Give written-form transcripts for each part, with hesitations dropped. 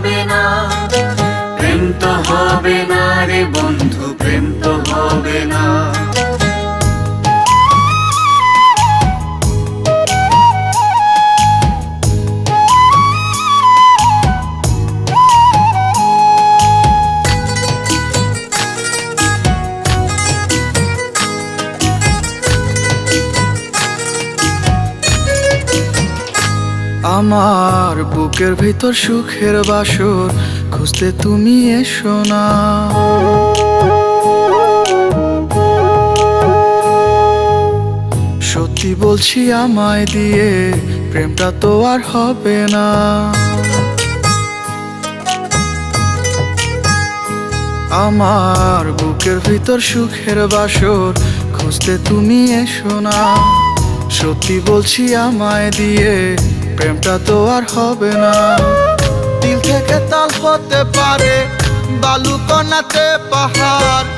হবে না, প্রেম তো হবে না রে বন্ধু, প্রেম তো হবে না। আমার বুকের ভিতর সুখের বাসর খুঁজতে তুমি এসো না। সত্যি বলছি আমায় দিয়ে প্রেমটা তো আর হবে না। আমার বুকের ভিতর সুখের বাসর খুঁজতে তুমি এসো না। সত্যি বলছি আমায় দিয়ে প্রেমটা তো আর হবে না। দিল থেকে তাল হতে পারে, বালু কণাতে পাহাড়,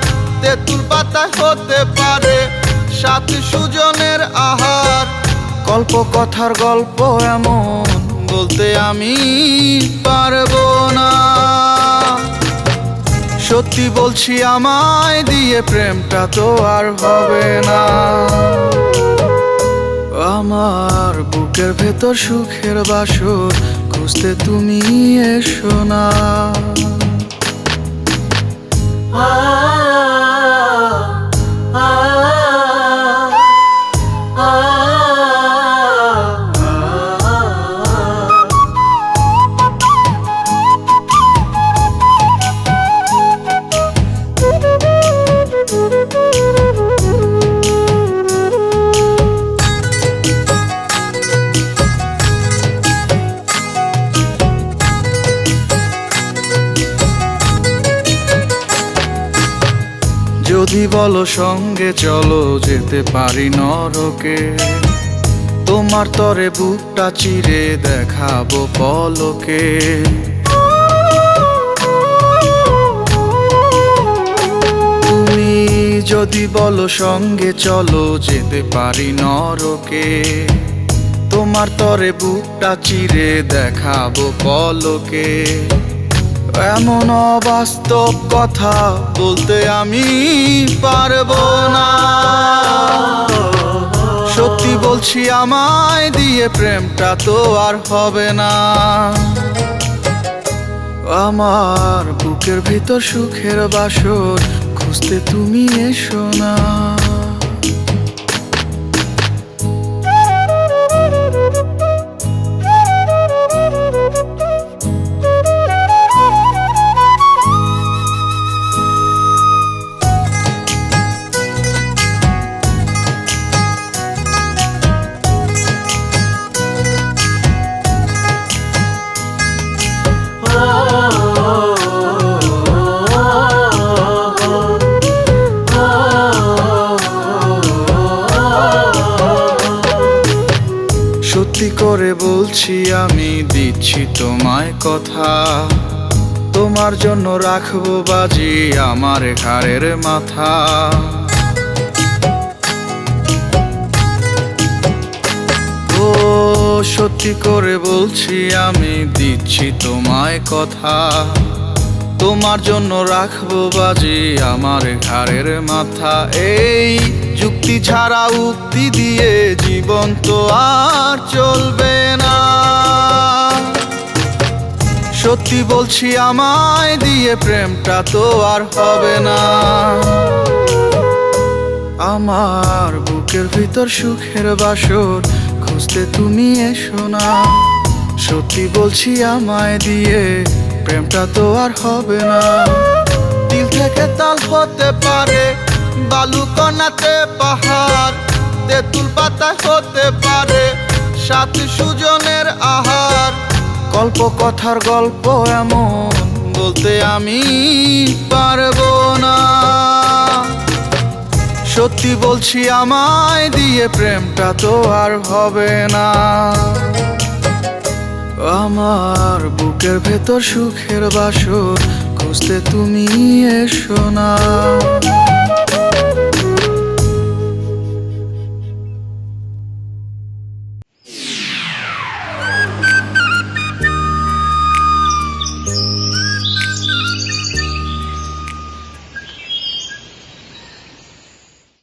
তেঁতুল পাতায় হতে পারে সাত সুজনের আহার। গল্প কথার গল্প এমন বলতে আমি পারবো না। সত্যি বলছি আমায় দিয়ে প্রেমটা তো আর হবে না। আমার বুকের ভেতর সুখের বাসর খুঁজতে তুমি এসো না। যদি বলো সঙ্গে চলো যেতে পারি নরকে, তোমার তরে বুকটা চিরে দেখাবো পলকে। তুমি যদি বলো সঙ্গে চলো যেতে পারি নরকে, তোমার তরে বুকটা চিরে দেখাবো পলকে। এমন অবাস্তব কথা বলতে আমি পারবো না। সত্যি বলছি আমায় দিয়ে প্রেমটা তো আর হবে না। আমার বুকের ভিতর সুখের বাসর খুঁজতে তুমি এসো না। সত্যি করে বলছি আমি দিচ্ছি তোমায় কথা, তোমার জন্য রাখবো বাজি আমার ঘাড়ের মাথা। ও সত্যি করে বলছি আমি দিচ্ছি তোমায় কথা, তোমার জন্য রাখবো বাজি আমার ঘাড়ের মাথা। এই যুক্তি ছাড়া উক্তি দিয়ে জীবন তো আর চলবে না। সত্যি বলছি আমায় দিয়ে প্রেমটা তো আর হবে না। আমার বুকের ভিতর সুখের বাসর খুঁজতে তুমি এসো না। সত্যি বলছি আমায় দিয়ে প্রেমটা তো আর হবে না। দিল থেকে তাল হতে পারে, বালু কণাতে পাহাড়, তেঁতুল পাতায় হতে পারে সাত সুজনের আহার। গল্প কথার গল্প এমন বলতে আমি পারবো না। সত্যি বলছি আমায় দিয়ে প্রেমটা তো আর হবে না। আমার বুকের ভেতর সুখের বাসর খুঁজতে তুমি এসো না।